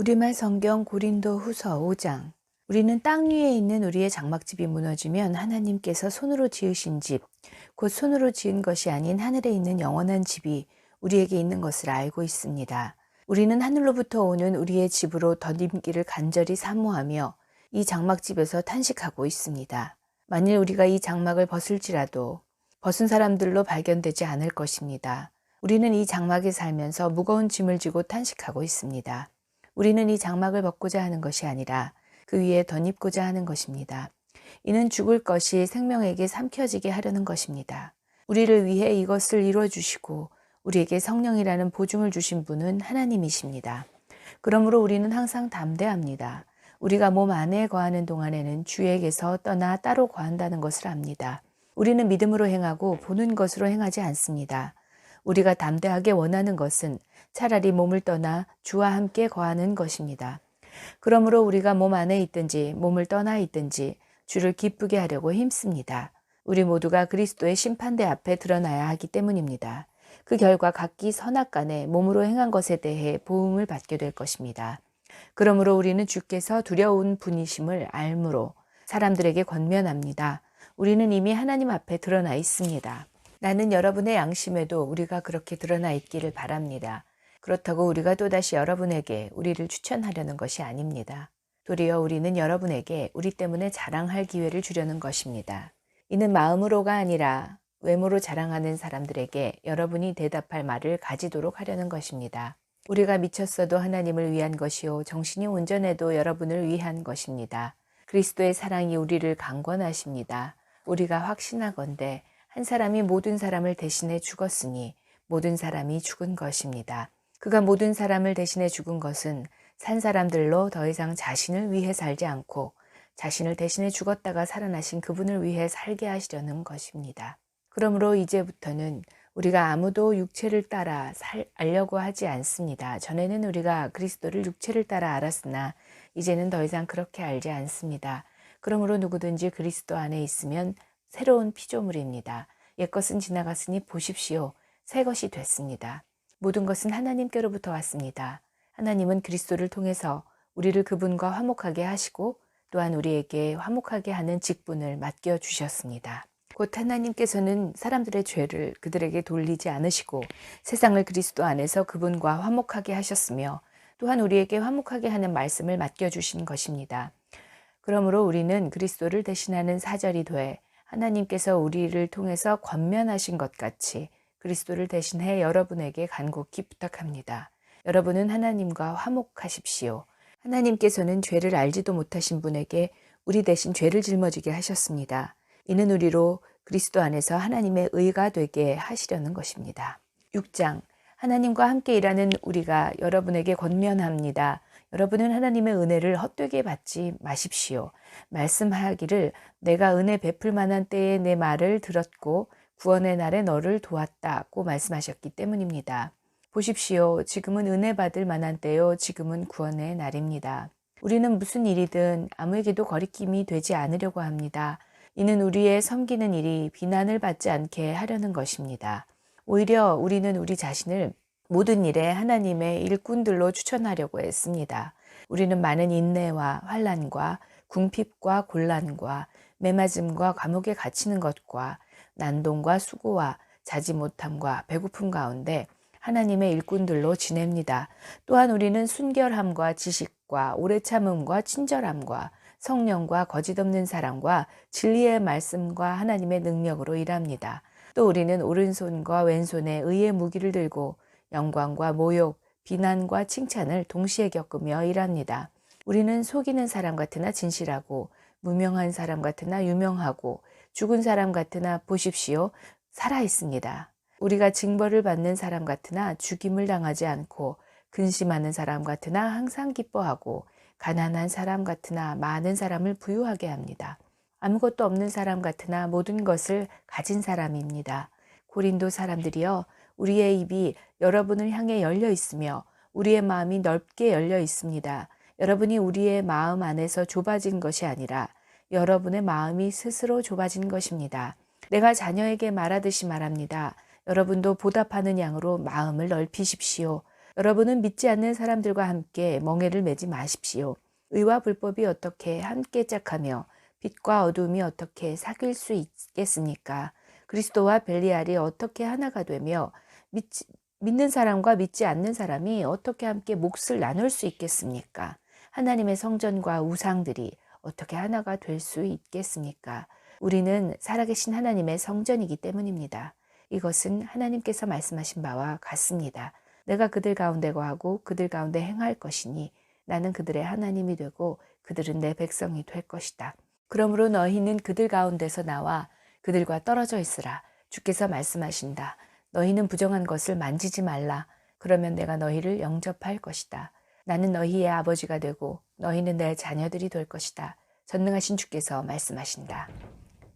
우리말 성경 고린도 후서 5장. 우리는 땅 위에 있는 우리의 장막집이 무너지면 하나님께서 손으로 지으신 집, 곧 손으로 지은 것이 아닌 하늘에 있는 영원한 집이 우리에게 있는 것을 알고 있습니다. 우리는 하늘로부터 오는 우리의 집으로 덧임기를 간절히 사모하며 이 장막집에서 탄식하고 있습니다. 만일 우리가 이 장막을 벗을지라도 벗은 사람들로 발견되지 않을 것입니다. 우리는 이 장막에 살면서 무거운 짐을 지고 탄식하고 있습니다. 우리는 이 장막을 벗고자 하는 것이 아니라 그 위에 덧입고자 하는 것입니다. 이는 죽을 것이 생명에게 삼켜지게 하려는 것입니다. 우리를 위해 이것을 이루어 주시고 우리에게 성령이라는 보증을 주신 분은 하나님이십니다. 그러므로 우리는 항상 담대합니다. 우리가 몸 안에 거하는 동안에는 주에게서 떠나 따로 거한다는 것을 압니다. 우리는 믿음으로 행하고 보는 것으로 행하지 않습니다. 우리가 담대하게 원하는 것은 차라리 몸을 떠나 주와 함께 거하는 것입니다. 그러므로 우리가 몸 안에 있든지 몸을 떠나 있든지 주를 기쁘게 하려고 힘씁니다. 우리 모두가 그리스도의 심판대 앞에 드러나야 하기 때문입니다. 그 결과 각기 선악간에 몸으로 행한 것에 대해 보응을 받게 될 것입니다. 그러므로 우리는 주께서 두려운 분이심을 알므로 사람들에게 권면합니다. 우리는 이미 하나님 앞에 드러나 있습니다. 나는 여러분의 양심에도 우리가 그렇게 드러나 있기를 바랍니다. 그렇다고 우리가 또다시 여러분에게 우리를 추천하려는 것이 아닙니다. 도리어 우리는 여러분에게 우리 때문에 자랑할 기회를 주려는 것입니다. 이는 마음으로가 아니라 외모로 자랑하는 사람들에게 여러분이 대답할 말을 가지도록 하려는 것입니다. 우리가 미쳤어도 하나님을 위한 것이요 정신이 온전해도 여러분을 위한 것입니다. 그리스도의 사랑이 우리를 강권하십니다. 우리가 확신하건대 한 사람이 모든 사람을 대신해 죽었으니 모든 사람이 죽은 것입니다. 그가 모든 사람을 대신해 죽은 것은 산 사람들로 더 이상 자신을 위해 살지 않고 자신을 대신해 죽었다가 살아나신 그분을 위해 살게 하시려는 것입니다. 그러므로 이제부터는 우리가 아무도 육체를 따라 알려고 하지 않습니다. 전에는 우리가 그리스도를 육체를 따라 알았으나 이제는 더 이상 그렇게 알지 않습니다. 그러므로 누구든지 그리스도 안에 있으면 새로운 피조물입니다. 옛것은 지나갔으니 보십시오. 새 것이 됐습니다. 모든 것은 하나님께로부터 왔습니다. 하나님은 그리스도를 통해서 우리를 그분과 화목하게 하시고 또한 우리에게 화목하게 하는 직분을 맡겨주셨습니다. 곧 하나님께서는 사람들의 죄를 그들에게 돌리지 않으시고 세상을 그리스도 안에서 그분과 화목하게 하셨으며 또한 우리에게 화목하게 하는 말씀을 맡겨주신 것입니다. 그러므로 우리는 그리스도를 대신하는 사절이 돼 하나님께서 우리를 통해서 권면하신 것 같이 그리스도를 대신해 여러분에게 간곡히 부탁합니다. 여러분은 하나님과 화목하십시오. 하나님께서는 죄를 알지도 못하신 분에게 우리 대신 죄를 짊어지게 하셨습니다. 이는 우리로 그리스도 안에서 하나님의 의가 되게 하시려는 것입니다. 6장. 하나님과 함께 일하는 우리가 여러분에게 권면합니다. 여러분은 하나님의 은혜를 헛되게 받지 마십시오. 말씀하기를 내가 은혜 베풀 만한 때에 내 말을 들었고 구원의 날에 너를 도왔다고 말씀하셨기 때문입니다. 보십시오. 지금은 은혜 받을 만한 때요. 지금은 구원의 날입니다. 우리는 무슨 일이든 아무에게도 거리낌이 되지 않으려고 합니다. 이는 우리의 섬기는 일이 비난을 받지 않게 하려는 것입니다. 오히려 우리는 우리 자신을 모든 일에 하나님의 일꾼들로 추천하려고 했습니다. 우리는 많은 인내와 환난과 궁핍과 곤란과 매맞음과 감옥에 갇히는 것과 난동과 수고와 자지 못함과 배고픔 가운데 하나님의 일꾼들로 지냅니다. 또한 우리는 순결함과 지식과 오래 참음과 친절함과 성령과 거짓없는 사랑과 진리의 말씀과 하나님의 능력으로 일합니다. 또 우리는 오른손과 왼손에 의의 무기를 들고 영광과 모욕, 비난과 칭찬을 동시에 겪으며 일합니다. 우리는 속이는 사람 같으나 진실하고 무명한 사람 같으나 유명하고 죽은 사람 같으나 보십시오. 살아있습니다. 우리가 징벌을 받는 사람 같으나 죽임을 당하지 않고 근심하는 사람 같으나 항상 기뻐하고 가난한 사람 같으나 많은 사람을 부유하게 합니다. 아무것도 없는 사람 같으나 모든 것을 가진 사람입니다. 고린도 사람들이여 우리의 입이 여러분을 향해 열려 있으며 우리의 마음이 넓게 열려 있습니다. 여러분이 우리의 마음 안에서 좁아진 것이 아니라 여러분의 마음이 스스로 좁아진 것입니다. 내가 자녀에게 말하듯이 말합니다. 여러분도 보답하는 양으로 마음을 넓히십시오. 여러분은 믿지 않는 사람들과 함께 멍에를 매지 마십시오. 의와 불법이 어떻게 함께 짝하며 빛과 어둠이 어떻게 사귈 수 있겠습니까? 그리스도와 벨리알이 어떻게 하나가 되며 믿는 사람과 믿지 않는 사람이 어떻게 함께 몫을 나눌 수 있겠습니까? 하나님의 성전과 우상들이 어떻게 하나가 될 수 있겠습니까? 우리는 살아계신 하나님의 성전이기 때문입니다. 이것은 하나님께서 말씀하신 바와 같습니다. 내가 그들 가운데 거하고 그들 가운데 행할 것이니 나는 그들의 하나님이 되고 그들은 내 백성이 될 것이다. 그러므로 너희는 그들 가운데서 나와 그들과 떨어져 있으라. 주께서 말씀하신다. 너희는 부정한 것을 만지지 말라. 그러면 내가 너희를 영접할 것이다. 나는 너희의 아버지가 되고 너희는 내 자녀들이 될 것이다. 전능하신 주께서 말씀하신다.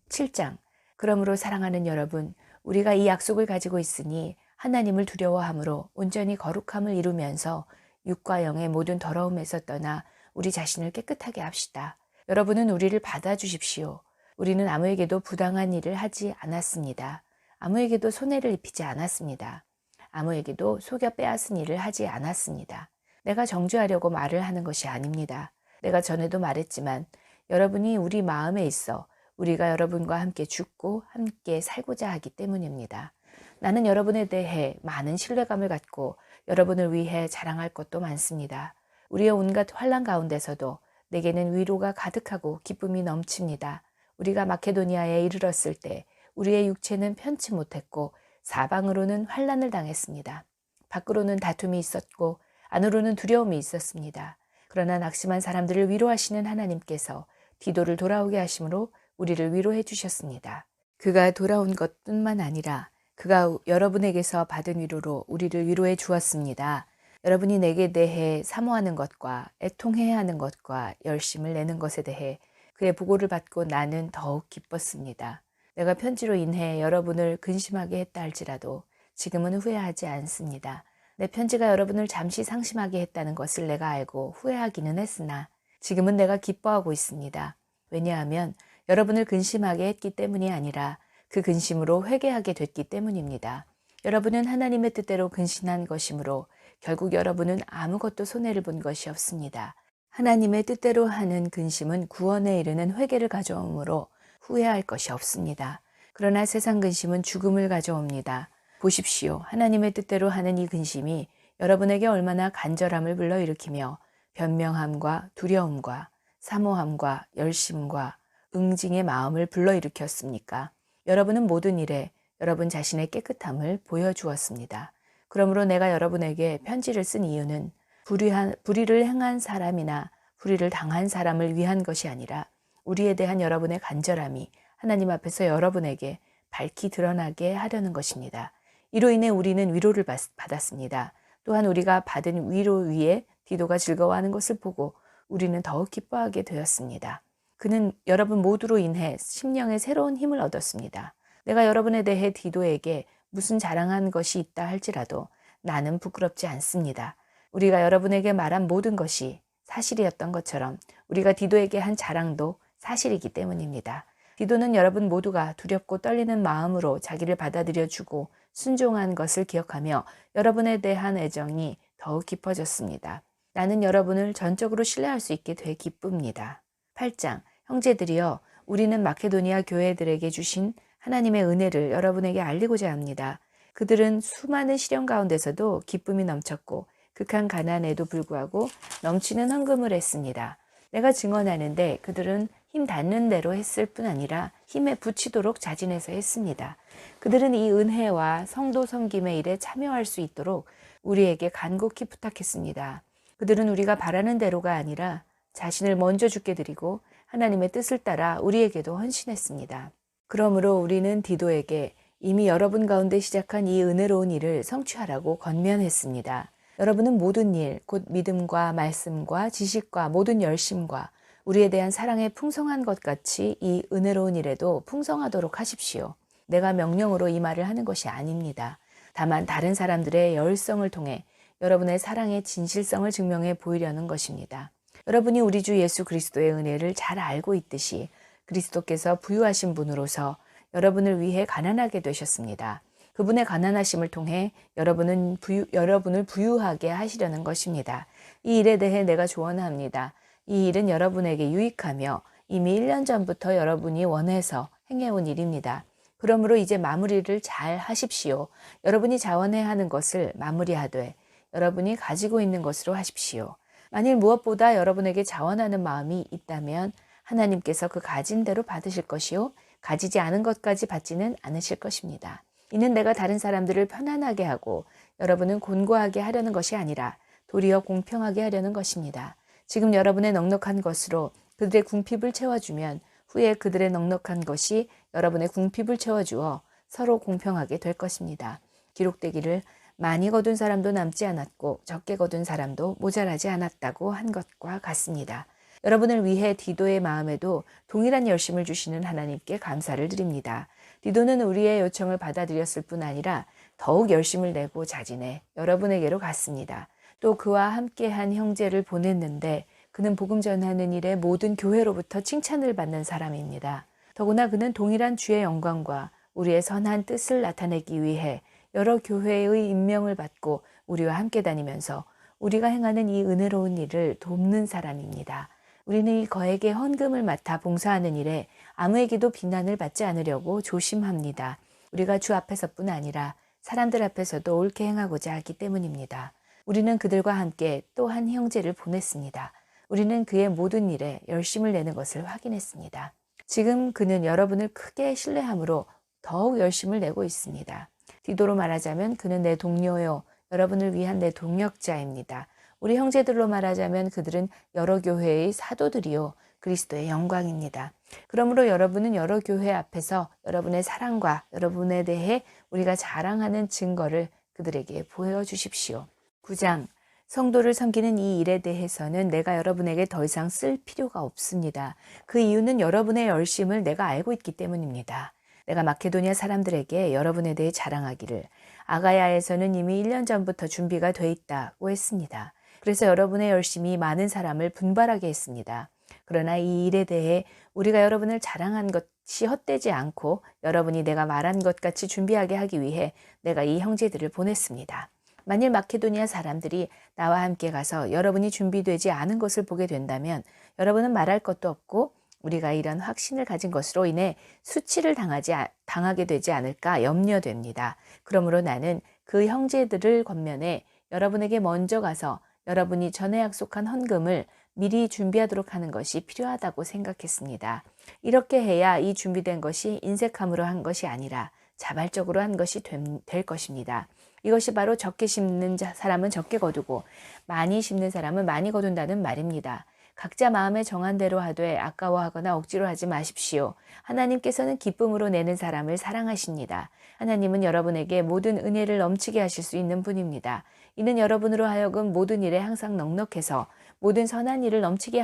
7장. 그러므로 사랑하는 여러분, 우리가 이 약속을 가지고 있으니 하나님을 두려워함으로 온전히 거룩함을 이루면서 육과 영의 모든 더러움에서 떠나 우리 자신을 깨끗하게 합시다. 여러분은 우리를 받아주십시오. 우리는 아무에게도 부당한 일을 하지 않았습니다. 아무에게도 손해를 입히지 않았습니다. 아무에게도 속여 빼앗은 일을 하지 않았습니다. 내가 정죄하려고 말을 하는 것이 아닙니다. 내가 전에도 말했지만 여러분이 우리 마음에 있어 우리가 여러분과 함께 죽고 함께 살고자 하기 때문입니다. 나는 여러분에 대해 많은 신뢰감을 갖고 여러분을 위해 자랑할 것도 많습니다. 우리의 온갖 환난 가운데서도 내게는 위로가 가득하고 기쁨이 넘칩니다. 우리가 마케도니아에 이르렀을 때 우리의 육체는 편치 못했고 사방으로는 환난을 당했습니다. 밖으로는 다툼이 있었고 안으로는 두려움이 있었습니다. 그러나 낙심한 사람들을 위로하시는 하나님께서 디도를 돌아오게 하심으로 우리를 위로해 주셨습니다. 그가 돌아온 것뿐만 아니라 그가 여러분에게서 받은 위로로 우리를 위로해 주었습니다. 여러분이 내게 대해 사모하는 것과 애통해야 하는 것과 열심을 내는 것에 대해 그의 보고를 받고 나는 더욱 기뻤습니다. 내가 편지로 인해 여러분을 근심하게 했다 할지라도 지금은 후회하지 않습니다. 내 편지가 여러분을 잠시 상심하게 했다는 것을 내가 알고 후회하기는 했으나 지금은 내가 기뻐하고 있습니다. 왜냐하면 여러분을 근심하게 했기 때문이 아니라 그 근심으로 회개하게 됐기 때문입니다. 여러분은 하나님의 뜻대로 근신한 것이므로 결국 여러분은 아무것도 손해를 본 것이 없습니다. 하나님의 뜻대로 하는 근심은 구원에 이르는 회개를 가져오므로 후회할 것이 없습니다. 그러나 세상 근심은 죽음을 가져옵니다. 보십시오. 하나님의 뜻대로 하는 이 근심이 여러분에게 얼마나 간절함을 불러일으키며 변명함과 두려움과 사모함과 열심과 응징의 마음을 불러일으켰습니까? 여러분은 모든 일에 여러분 자신의 깨끗함을 보여주었습니다. 그러므로 내가 여러분에게 편지를 쓴 이유는 불의를 행한 사람이나 불의를 당한 사람을 위한 것이 아니라 우리에 대한 여러분의 간절함이 하나님 앞에서 여러분에게 밝히 드러나게 하려는 것입니다. 이로 인해 우리는 위로를 받았습니다. 또한 우리가 받은 위로 위에 디도가 즐거워하는 것을 보고 우리는 더욱 기뻐하게 되었습니다. 그는 여러분 모두로 인해 심령의 새로운 힘을 얻었습니다. 내가 여러분에 대해 디도에게 무슨 자랑한 것이 있다 할지라도 나는 부끄럽지 않습니다. 우리가 여러분에게 말한 모든 것이 사실이었던 것처럼 우리가 디도에게 한 자랑도 사실이기 때문입니다. 디도는 여러분 모두가 두렵고 떨리는 마음으로 자기를 받아들여주고 순종한 것을 기억하며 여러분에 대한 애정이 더욱 깊어졌습니다. 나는 여러분을 전적으로 신뢰할 수 있게 돼 기쁩니다. 8장. 형제들이여, 우리는 마케도니아 교회들에게 주신 하나님의 은혜를 여러분에게 알리고자 합니다. 그들은 수많은 시련 가운데서도 기쁨이 넘쳤고 극한 가난에도 불구하고 넘치는 헌금을 했습니다. 내가 증언하는데 그들은 힘 닿는 대로 했을 뿐 아니라 힘에 부치도록 자진해서 했습니다. 그들은 이 은혜와 성도 섬김의 일에 참여할 수 있도록 우리에게 간곡히 부탁했습니다. 그들은 우리가 바라는 대로가 아니라 자신을 먼저 주께 드리고 하나님의 뜻을 따라 우리에게도 헌신했습니다. 그러므로 우리는 디도에게 이미 여러분 가운데 시작한 이 은혜로운 일을 성취하라고 권면했습니다. 여러분은 모든 일, 곧 믿음과 말씀과 지식과 모든 열심과 우리에 대한 사랑에 풍성한 것 같이 이 은혜로운 일에도 풍성하도록 하십시오. 내가 명령으로 이 말을 하는 것이 아닙니다. 다만 다른 사람들의 열성을 통해 여러분의 사랑의 진실성을 증명해 보이려는 것입니다. 여러분이 우리 주 예수 그리스도의 은혜를 잘 알고 있듯이 그리스도께서 부유하신 분으로서 여러분을 위해 가난하게 되셨습니다. 그분의 가난하심을 통해 여러분을 부유하게 하시려는 것입니다. 이 일에 대해 내가 조언합니다. 이 일은 여러분에게 유익하며 이미 1년 전부터 여러분이 원해서 행해온 일입니다. 그러므로 이제 마무리를 잘 하십시오. 여러분이 자원해야 하는 것을 마무리하되 여러분이 가지고 있는 것으로 하십시오. 만일 무엇보다 여러분에게 자원하는 마음이 있다면 하나님께서 그 가진 대로 받으실 것이요 가지지 않은 것까지 받지는 않으실 것입니다. 이는 내가 다른 사람들을 편안하게 하고 여러분은 곤고하게 하려는 것이 아니라 도리어 공평하게 하려는 것입니다. 지금 여러분의 넉넉한 것으로 그들의 궁핍을 채워주면 후에 그들의 넉넉한 것이 여러분의 궁핍을 채워주어 서로 공평하게 될 것입니다. 기록되기를 많이 거둔 사람도 남지 않았고 적게 거둔 사람도 모자라지 않았다고 한 것과 같습니다. 여러분을 위해 디도의 마음에도 동일한 열심을 주시는 하나님께 감사를 드립니다. 디도는 우리의 요청을 받아들였을 뿐 아니라 더욱 열심을 내고 자진해 여러분에게로 갔습니다. 또 그와 함께한 형제를 보냈는데 그는 복음 전하는 일에 모든 교회로부터 칭찬을 받는 사람입니다. 더구나 그는 동일한 주의 영광과 우리의 선한 뜻을 나타내기 위해 여러 교회의 임명을 받고 우리와 함께 다니면서 우리가 행하는 이 은혜로운 일을 돕는 사람입니다. 우리는 이 거액의 헌금을 맡아 봉사하는 일에 아무에게도 비난을 받지 않으려고 조심합니다. 우리가 주 앞에서뿐 아니라 사람들 앞에서도 옳게 행하고자 하기 때문입니다. 우리는 그들과 함께 또 한 형제를 보냈습니다. 우리는 그의 모든 일에 열심을 내는 것을 확인했습니다. 지금 그는 여러분을 크게 신뢰함으로 더욱 열심을 내고 있습니다. 디도로 말하자면 그는 내 동료요, 여러분을 위한 내 동역자입니다. 우리 형제들로 말하자면 그들은 여러 교회의 사도들이요, 그리스도의 영광입니다. 그러므로 여러분은 여러 교회 앞에서 여러분의 사랑과 여러분에 대해 우리가 자랑하는 증거를 그들에게 보여주십시오. 9장, 성도를 섬기는 이 일에 대해서는 내가 여러분에게 더 이상 쓸 필요가 없습니다. 그 이유는 여러분의 열심을 내가 알고 있기 때문입니다. 내가 마케도니아 사람들에게 여러분에 대해 자랑하기를 아가야에서는 이미 1년 전부터 준비가 돼 있다고 했습니다. 그래서 여러분의 열심이 많은 사람을 분발하게 했습니다. 그러나 이 일에 대해 우리가 여러분을 자랑한 것이 헛되지 않고 여러분이 내가 말한 것 같이 준비하게 하기 위해 내가 이 형제들을 보냈습니다. 만일 마케도니아 사람들이 나와 함께 가서 여러분이 준비되지 않은 것을 보게 된다면 여러분은 말할 것도 없고 우리가 이런 확신을 가진 것으로 인해 수치를 당하게 되지 않을까 염려됩니다. 그러므로 나는 그 형제들을 권면해 여러분에게 먼저 가서 여러분이 전에 약속한 헌금을 미리 준비하도록 하는 것이 필요하다고 생각했습니다. 이렇게 해야 이 준비된 것이 인색함으로 한 것이 아니라 자발적으로 한 것이 될 것입니다. 이것이 바로 적게 심는 사람은 적게 거두고 많이 심는 사람은 많이 거둔다는 말입니다. 각자 마음에 정한 대로 하되 아까워하거나 억지로 하지 마십시오. 하나님께서는 기쁨으로 내는 사람을 사랑하십니다. 하나님은 여러분에게 모든 은혜를 넘치게 하실 수 있는 분입니다. 이는 여러분으로 하여금 모든 일에 항상 넉넉해서 모든 선한 일을 넘치게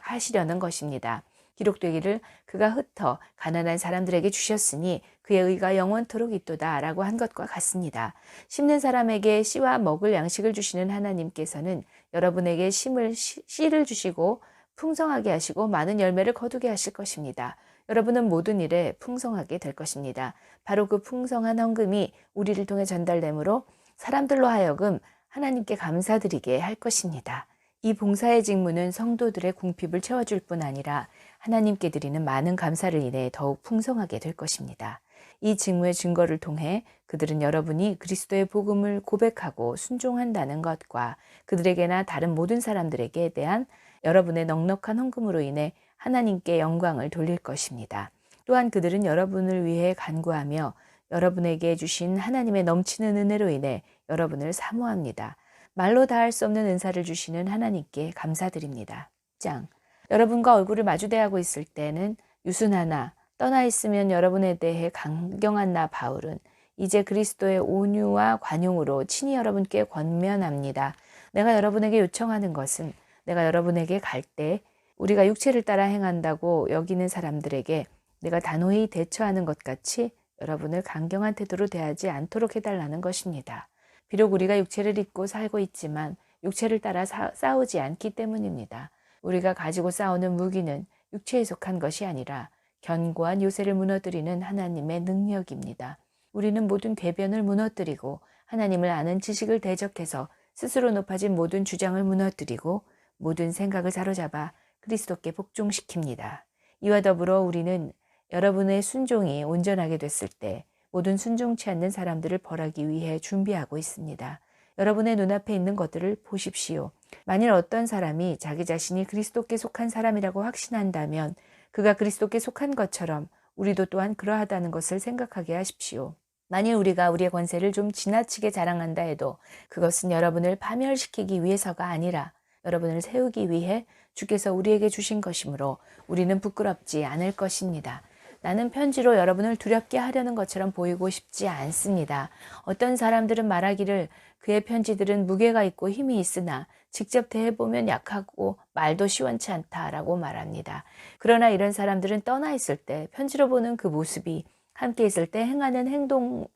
하시려는 것입니다. 기록되기를 그가 흩어 가난한 사람들에게 주셨으니 그의 의가 영원토록 있도다 라고 한 것과 같습니다. 심는 사람에게 씨와 먹을 양식을 주시는 하나님께서는 여러분에게 씨를 주시고 풍성하게 하시고 많은 열매를 거두게 하실 것입니다. 여러분은 모든 일에 풍성하게 될 것입니다. 바로 그 풍성한 헌금이 우리를 통해 전달되므로 사람들로 하여금 하나님께 감사드리게 할 것입니다. 이 봉사의 직무는 성도들의 궁핍을 채워줄 뿐 아니라 하나님께 드리는 많은 감사를 인해 더욱 풍성하게 될 것입니다. 이 직무의 증거를 통해 그들은 여러분이 그리스도의 복음을 고백하고 순종한다는 것과 그들에게나 다른 모든 사람들에게 대한 여러분의 넉넉한 헌금으로 인해 하나님께 영광을 돌릴 것입니다. 또한 그들은 여러분을 위해 간구하며 여러분에게 주신 하나님의 넘치는 은혜로 인해 여러분을 사모합니다. 말로 다할 수 없는 은사를 주시는 하나님께 감사드립니다. 여러분과 얼굴을 마주대하고 있을 때는 유순하나 떠나 있으면 여러분에 대해 강경한 나 바울은 이제 그리스도의 온유와 관용으로 친히 여러분께 권면합니다. 내가 여러분에게 요청하는 것은 내가 여러분에게 갈 때 우리가 육체를 따라 행한다고 여기는 사람들에게 내가 단호히 대처하는 것 같이 여러분을 강경한 태도로 대하지 않도록 해달라는 것입니다. 비록 우리가 육체를 입고 살고 있지만 육체를 따라 싸우지 않기 때문입니다. 우리가 가지고 싸우는 무기는 육체에 속한 것이 아니라 견고한 요새를 무너뜨리는 하나님의 능력입니다. 우리는 모든 궤변을 무너뜨리고 하나님을 아는 지식을 대적해서 스스로 높아진 모든 주장을 무너뜨리고 모든 생각을 사로잡아 그리스도께 복종시킵니다. 이와 더불어 우리는 여러분의 순종이 온전하게 됐을 때 모든 순종치 않는 사람들을 벌하기 위해 준비하고 있습니다. 여러분의 눈앞에 있는 것들을 보십시오. 만일 어떤 사람이 자기 자신이 그리스도께 속한 사람이라고 확신한다면 그가 그리스도께 속한 것처럼 우리도 또한 그러하다는 것을 생각하게 하십시오. 만일 우리가 우리의 권세를 좀 지나치게 자랑한다 해도 그것은 여러분을 파멸시키기 위해서가 아니라 여러분을 세우기 위해 주께서 우리에게 주신 것이므로 우리는 부끄럽지 않을 것입니다. 나는 편지로 여러분을 두렵게 하려는 것처럼 보이고 싶지 않습니다. 어떤 사람들은 말하기를 그의 편지들은 무게가 있고 힘이 있으나 직접 대해보면 약하고 말도 시원치 않다라고 말합니다. 그러나 이런 사람들은 떠나 있을 때 편지로 보는 그 모습이 함께 있을 때 행하는 행동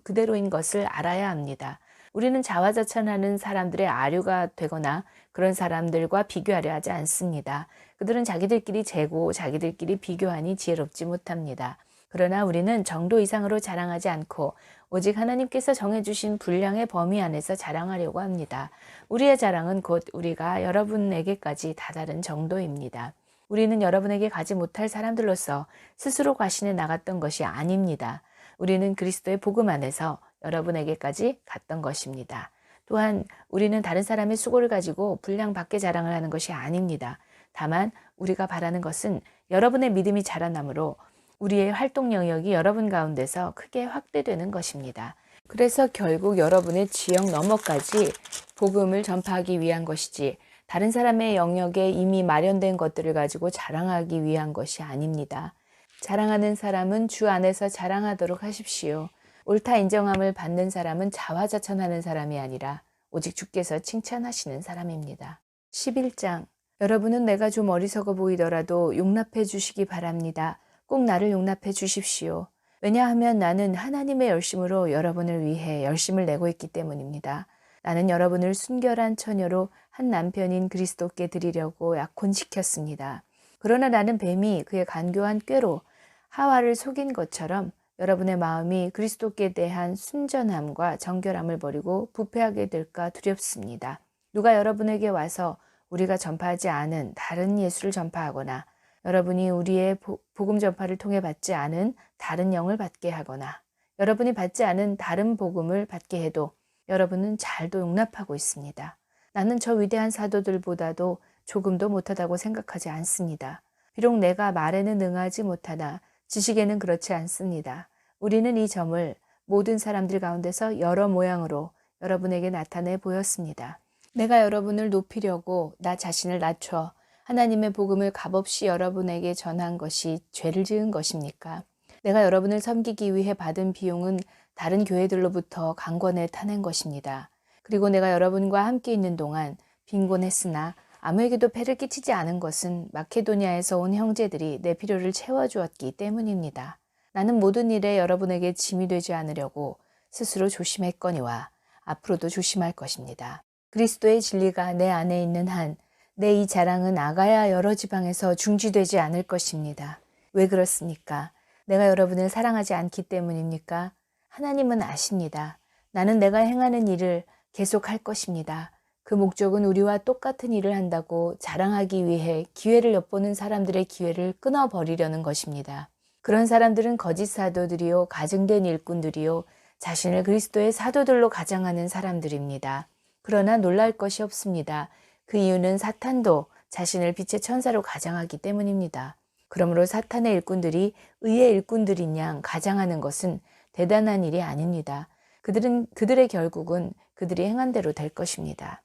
그대로인 것을 알아야 합니다. 우리는 자화자찬하는 사람들의 아류가 되거나 그런 사람들과 비교하려 하지 않습니다. 그들은 자기들끼리 재고 자기들끼리 비교하니 지혜롭지 못합니다. 그러나 우리는 정도 이상으로 자랑하지 않고 오직 하나님께서 정해주신 분량의 범위 안에서 자랑하려고 합니다. 우리의 자랑은 곧 우리가 여러분에게까지 다다른 정도입니다. 우리는 여러분에게 가지 못할 사람들로서 스스로 과신해 나갔던 것이 아닙니다. 우리는 그리스도의 복음 안에서 여러분에게까지 갔던 것입니다. 또한 우리는 다른 사람의 수고를 가지고 분량 밖에 자랑을 하는 것이 아닙니다. 다만 우리가 바라는 것은 여러분의 믿음이 자라나므로 우리의 활동 영역이 여러분 가운데서 크게 확대되는 것입니다. 그래서 결국 여러분의 지역 너머까지 복음을 전파하기 위한 것이지 다른 사람의 영역에 이미 마련된 것들을 가지고 자랑하기 위한 것이 아닙니다. 자랑하는 사람은 주 안에서 자랑하도록 하십시오. 옳다 인정함을 받는 사람은 자화자찬하는 사람이 아니라 오직 주께서 칭찬하시는 사람입니다. 11장 여러분은 내가 좀 어리석어 보이더라도 용납해 주시기 바랍니다. 꼭 나를 용납해 주십시오. 왜냐하면 나는 하나님의 열심으로 여러분을 위해 열심을 내고 있기 때문입니다. 나는 여러분을 순결한 처녀로 한 남편인 그리스도께 드리려고 약혼시켰습니다. 그러나 나는 뱀이 그의 간교한 꾀로 하와를 속인 것처럼 여러분의 마음이 그리스도께 대한 순전함과 정결함을 버리고 부패하게 될까 두렵습니다. 누가 여러분에게 와서 우리가 전파하지 않은 다른 예수를 전파하거나 여러분이 우리의 복음 전파를 통해 받지 않은 다른 영을 받게 하거나 여러분이 받지 않은 다른 복음을 받게 해도 여러분은 잘도 용납하고 있습니다. 나는 저 위대한 사도들보다도 조금도 못하다고 생각하지 않습니다. 비록 내가 말에는 능하지 못하나 지식에는 그렇지 않습니다. 우리는 이 점을 모든 사람들 가운데서 여러 모양으로 여러분에게 나타내 보였습니다. 내가 여러분을 높이려고 나 자신을 낮춰 하나님의 복음을 값없이 여러분에게 전한 것이 죄를 지은 것입니까? 내가 여러분을 섬기기 위해 받은 비용은 다른 교회들로부터 강권에 타낸 것입니다. 그리고 내가 여러분과 함께 있는 동안 빈곤했으나 아무에게도 폐를 끼치지 않은 것은 마케도니아에서 온 형제들이 내 필요를 채워주었기 때문입니다. 나는 모든 일에 여러분에게 짐이 되지 않으려고 스스로 조심했거니와 앞으로도 조심할 것입니다. 그리스도의 진리가 내 안에 있는 한 내 이 자랑은 아가야 여러 지방에서 중지되지 않을 것입니다. 왜 그렇습니까? 내가 여러분을 사랑하지 않기 때문입니까? 하나님은 아십니다. 나는 내가 행하는 일을 계속할 것입니다. 그 목적은 우리와 똑같은 일을 한다고 자랑하기 위해 기회를 엿보는 사람들의 기회를 끊어버리려는 것입니다. 그런 사람들은 거짓 사도들이요 가증된 일꾼들이요 자신을 그리스도의 사도들로 가장하는 사람들입니다. 그러나 놀랄 것이 없습니다. 그 이유는 사탄도 자신을 빛의 천사로 가장하기 때문입니다. 그러므로 사탄의 일꾼들이 의의 일꾼들인 양 가장하는 것은 대단한 일이 아닙니다. 그들의 결국은 그들이 행한 대로 될 것입니다.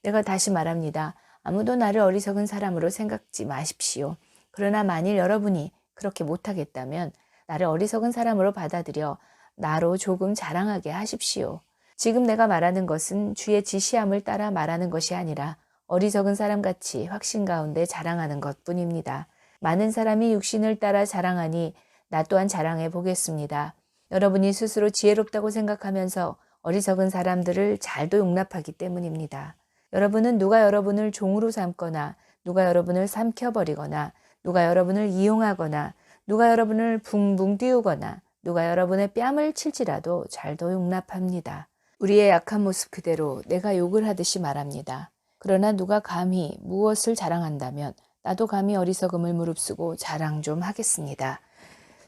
내가 다시 말합니다. 아무도 나를 어리석은 사람으로 생각지 마십시오. 그러나 만일 여러분이 그렇게 못하겠다면 나를 어리석은 사람으로 받아들여 나로 조금 자랑하게 하십시오. 지금 내가 말하는 것은 주의 지시함을 따라 말하는 것이 아니라 어리석은 사람같이 확신 가운데 자랑하는 것뿐입니다. 많은 사람이 육신을 따라 자랑하니 나 또한 자랑해 보겠습니다. 여러분이 스스로 지혜롭다고 생각하면서 어리석은 사람들을 잘도 용납하기 때문입니다. 여러분은 누가 여러분을 종으로 삼거나 누가 여러분을 삼켜버리거나 누가 여러분을 이용하거나 누가 여러분을 붕붕 띄우거나 누가 여러분의 뺨을 칠지라도 잘도 용납합니다. 우리의 약한 모습 그대로 내가 욕을 하듯이 말합니다. 그러나 누가 감히 무엇을 자랑한다면 나도 감히 어리석음을 무릅쓰고 자랑 좀 하겠습니다.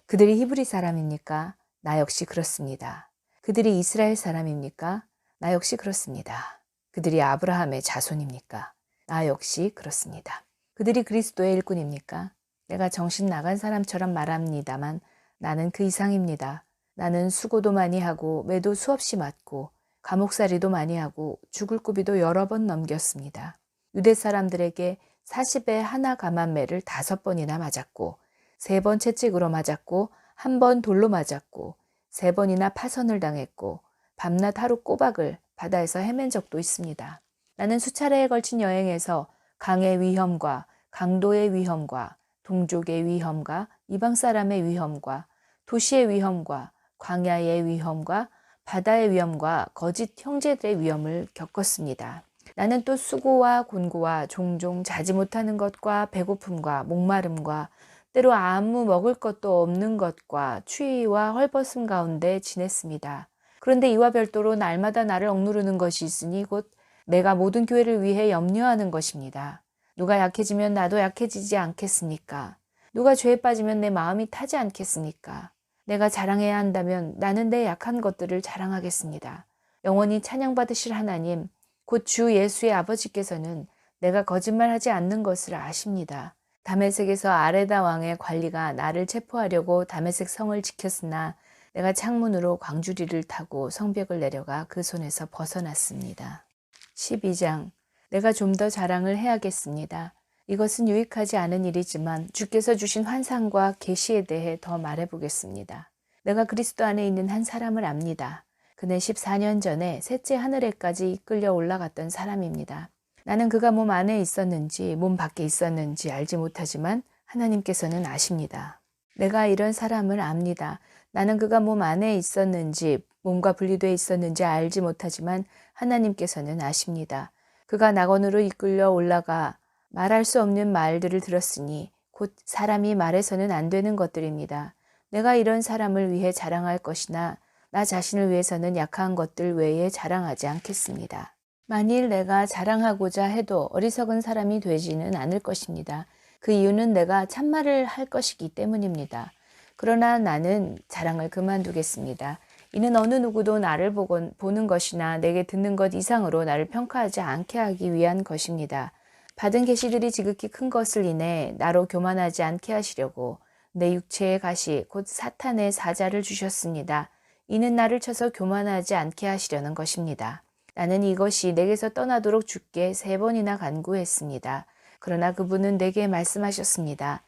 그들이 히브리 사람입니까? 나 역시 그렇습니다. 그들이 이스라엘 사람입니까? 나 역시 그렇습니다. 그들이 아브라함의 자손입니까? 나 역시 그렇습니다. 그들이 그리스도의 일꾼입니까? 내가 정신 나간 사람처럼 말합니다만 나는 그 이상입니다. 나는 수고도 많이 하고 매도 수없이 맞고 감옥살이도 많이 하고 죽을 고비도 여러 번 넘겼습니다. 유대 사람들에게 40에 하나 감한 매를 5번이나 맞았고 3번 채찍으로 맞았고 1번 돌로 맞았고 3번이나 파선을 당했고 밤낮 하루 꼬박을 바다에서 헤맨 적도 있습니다. 나는 수차례에 걸친 여행에서 강의 위험과 강도의 위험과 동족의 위험과 이방 사람의 위험과 도시의 위험과 광야의 위험과 바다의 위험과 거짓 형제들의 위험을 겪었습니다. 나는 또 수고와 곤고와 종종 자지 못하는 것과 배고픔과 목마름과 때로 아무 먹을 것도 없는 것과 추위와 헐벗음 가운데 지냈습니다. 그런데 이와 별도로 날마다 나를 억누르는 것이 있으니 곧 내가 모든 교회를 위해 염려하는 것입니다. 누가 약해지면 나도 약해지지 않겠습니까? 누가 죄에 빠지면 내 마음이 타지 않겠습니까? 내가 자랑해야 한다면 나는 내 약한 것들을 자랑하겠습니다. 영원히 찬양받으실 하나님, 곧 주 예수의 아버지께서는 내가 거짓말하지 않는 것을 아십니다. 다메섹에서 아레다 왕의 관리가 나를 체포하려고 다메섹 성을 지켰으나 내가 창문으로 광주리를 타고 성벽을 내려가 그 손에서 벗어났습니다. 12장. 내가 좀 더 자랑을 해야겠습니다. 이것은 유익하지 않은 일이지만 주께서 주신 환상과 계시에 대해 더 말해보겠습니다. 내가 그리스도 안에 있는 한 사람을 압니다. 그는 14년 전에 셋째 하늘에까지 이끌려 올라갔던 사람입니다. 나는 그가 몸 안에 있었는지 몸 밖에 있었는지 알지 못하지만 하나님께서는 아십니다. 내가 이런 사람을 압니다. 나는 그가 몸 안에 있었는지 몸과 분리되어 있었는지 알지 못하지만 하나님께서는 아십니다. 그가 낙원으로 이끌려 올라가 말할 수 없는 말들을 들었으니 곧 사람이 말해서는 안 되는 것들입니다. 내가 이런 사람을 위해 자랑할 것이나 나 자신을 위해서는 약한 것들 외에 자랑하지 않겠습니다. 만일 내가 자랑하고자 해도 어리석은 사람이 되지는 않을 것입니다. 그 이유는 내가 참말을 할 것이기 때문입니다. 그러나 나는 자랑을 그만두겠습니다. 이는 어느 누구도 나를 보는 것이나 내게 듣는 것 이상으로 나를 평가하지 않게 하기 위한 것입니다. 받은 계시들이 지극히 큰 것을 인해 나로 교만하지 않게 하시려고 내 육체의 가시 곧 사탄의 사자를 주셨습니다. 이는 나를 쳐서 교만하지 않게 하시려는 것입니다. 나는 이것이 내게서 떠나도록 주께 3번이나 간구했습니다. 그러나 그분은 내게 말씀하셨습니다.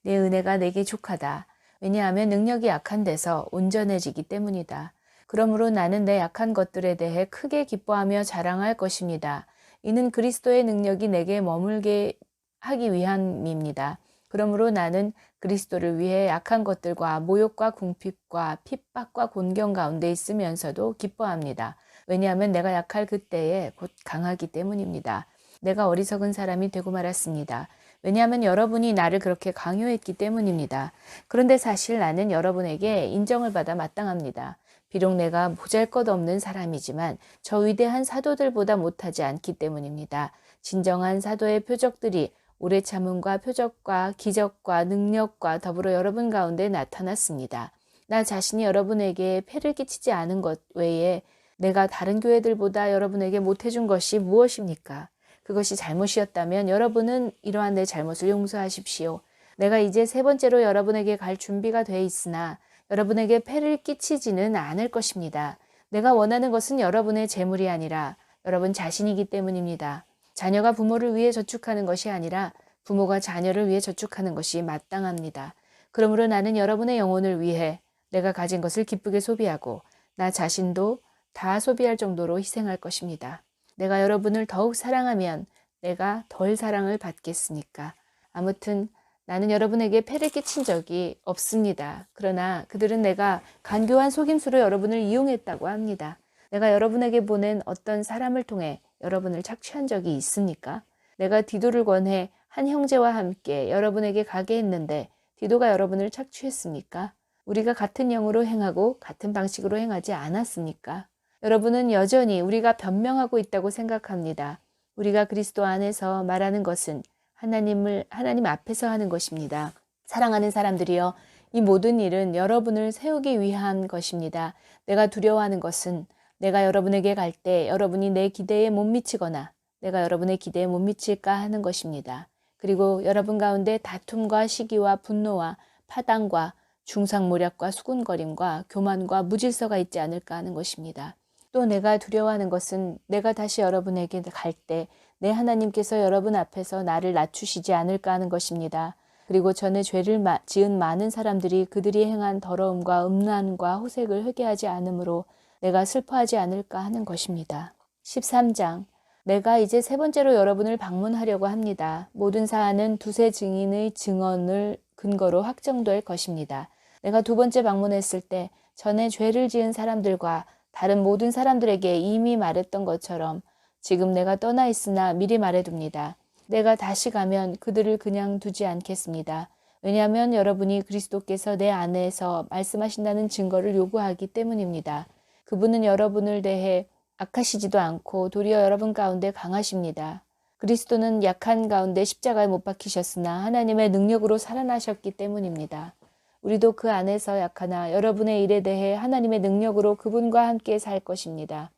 내 은혜가 내게 족하다. 왜냐하면 능력이 약한 데서 온전해지기 때문이다. 그러므로 나는 내 약한 것들에 대해 크게 기뻐하며 자랑할 것입니다. 이는 그리스도의 능력이 내게 머물게 하기 위함입니다. 그러므로 나는 그리스도를 위해 약한 것들과 모욕과 궁핍과 핍박과 곤경 가운데 있으면서도 기뻐합니다. 왜냐하면 내가 약할 그때에 곧 강하기 때문입니다. 내가 어리석은 사람이 되고 말았습니다. 왜냐하면 여러분이 나를 그렇게 강요했기 때문입니다. 그런데 사실 나는 여러분에게 인정을 받아 마땅합니다. 비록 내가 보잘것없는 사람이지만 저 위대한 사도들보다 못하지 않기 때문입니다. 진정한 사도의 표적들이 오래 참음과 표적과 기적과 능력과 더불어 여러분 가운데 나타났습니다. 나 자신이 여러분에게 폐를 끼치지 않은 것 외에 내가 다른 교회들보다 여러분에게 못해준 것이 무엇입니까? 그것이 잘못이었다면 여러분은 이러한 내 잘못을 용서하십시오. 내가 이제 3번째로 여러분에게 갈 준비가 돼 있으나 여러분에게 폐를 끼치지는 않을 것입니다. 내가 원하는 것은 여러분의 재물이 아니라 여러분 자신이기 때문입니다. 자녀가 부모를 위해 저축하는 것이 아니라 부모가 자녀를 위해 저축하는 것이 마땅합니다. 그러므로 나는 여러분의 영혼을 위해 내가 가진 것을 기쁘게 소비하고 나 자신도 다 소비할 정도로 희생할 것입니다. 내가 여러분을 더욱 사랑하면 내가 덜 사랑을 받겠으니까. 아무튼 나는 여러분에게 폐를 끼친 적이 없습니다. 그러나 그들은 내가 간교한 속임수로 여러분을 이용했다고 합니다. 내가 여러분에게 보낸 어떤 사람을 통해 여러분을 착취한 적이 있습니까? 내가 디도를 권해 한 형제와 함께 여러분에게 가게 했는데 디도가 여러분을 착취했습니까? 우리가 같은 영으로 행하고 같은 방식으로 행하지 않았습니까? 여러분은 여전히 우리가 변명하고 있다고 생각합니다. 우리가 그리스도 안에서 말하는 것은 하나님 앞에서 하는 것입니다. 사랑하는 사람들이여, 이 모든 일은 여러분을 세우기 위한 것입니다. 내가 두려워하는 것은 내가 여러분에게 갈 때 여러분이 내 기대에 못 미치거나 내가 여러분의 기대에 못 미칠까 하는 것입니다. 그리고 여러분 가운데 다툼과 시기와 분노와 파당과 중상모략과 수군거림과 교만과 무질서가 있지 않을까 하는 것입니다. 또 내가 두려워하는 것은 내가 다시 여러분에게 갈 때 내 하나님께서 여러분 앞에서 나를 낮추시지 않을까 하는 것입니다. 그리고 전에 죄를 지은 많은 사람들이 그들이 행한 더러움과 음란과 호색을 회개하지 않으므로 내가 슬퍼하지 않을까 하는 것입니다. 13장. 내가 이제 세 번째로 여러분을 방문하려고 합니다. 모든 사안은 두세 증인의 증언을 근거로 확정될 것입니다. 내가 두 번째 방문했을 때 전에 죄를 지은 사람들과 다른 모든 사람들에게 이미 말했던 것처럼 지금 내가 떠나 있으나 미리 말해둡니다. 내가 다시 가면 그들을 그냥 두지 않겠습니다. 왜냐하면 여러분이 그리스도께서 내 안에서 말씀하신다는 증거를 요구하기 때문입니다. 그분은 여러분을 대해 악하시지도 않고 도리어 여러분 가운데 강하십니다. 그리스도는 약한 가운데 십자가에 못 박히셨으나 하나님의 능력으로 살아나셨기 때문입니다. 우리도 그 안에서 약하나 여러분의 일에 대해 하나님의 능력으로 그분과 함께 살 것입니다.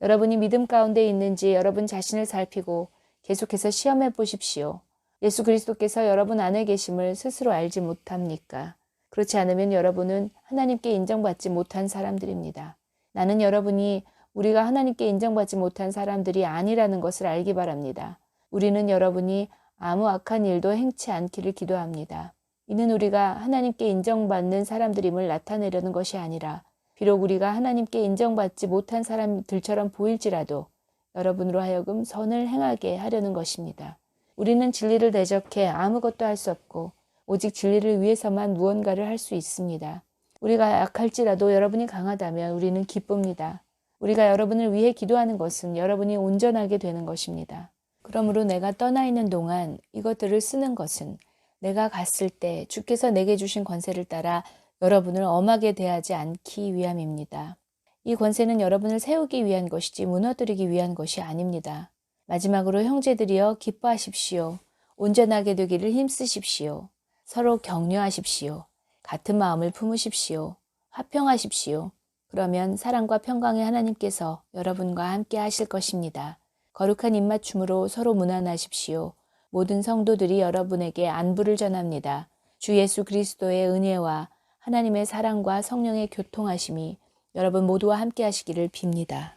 여러분이 믿음 가운데 있는지 여러분 자신을 살피고 계속해서 시험해 보십시오. 예수 그리스도께서 여러분 안에 계심을 스스로 알지 못합니까? 그렇지 않으면 여러분은 하나님께 인정받지 못한 사람들입니다. 나는 여러분이 우리가 하나님께 인정받지 못한 사람들이 아니라는 것을 알기 바랍니다. 우리는 여러분이 아무 악한 일도 행치 않기를 기도합니다. 이는 우리가 하나님께 인정받는 사람들임을 나타내려는 것이 아니라 비록 우리가 하나님께 인정받지 못한 사람들처럼 보일지라도 여러분으로 하여금 선을 행하게 하려는 것입니다. 우리는 진리를 대적해 아무것도 할 수 없고 오직 진리를 위해서만 무언가를 할 수 있습니다. 우리가 약할지라도 여러분이 강하다면 우리는 기쁩니다. 우리가 여러분을 위해 기도하는 것은 여러분이 온전하게 되는 것입니다. 그러므로 내가 떠나 있는 동안 이것들을 쓰는 것은 내가 갔을 때 주께서 내게 주신 권세를 따라 여러분을 엄하게 대하지 않기 위함입니다. 이 권세는 여러분을 세우기 위한 것이지 무너뜨리기 위한 것이 아닙니다. 마지막으로 형제들이여 기뻐하십시오. 온전하게 되기를 힘쓰십시오. 서로 격려하십시오. 같은 마음을 품으십시오. 화평하십시오. 그러면 사랑과 평강의 하나님께서 여러분과 함께 하실 것입니다. 거룩한 입맞춤으로 서로 문안하십시오. 모든 성도들이 여러분에게 안부를 전합니다. 주 예수 그리스도의 은혜와 하나님의 사랑과 성령의 교통하심이 여러분 모두와 함께 하시기를 빕니다.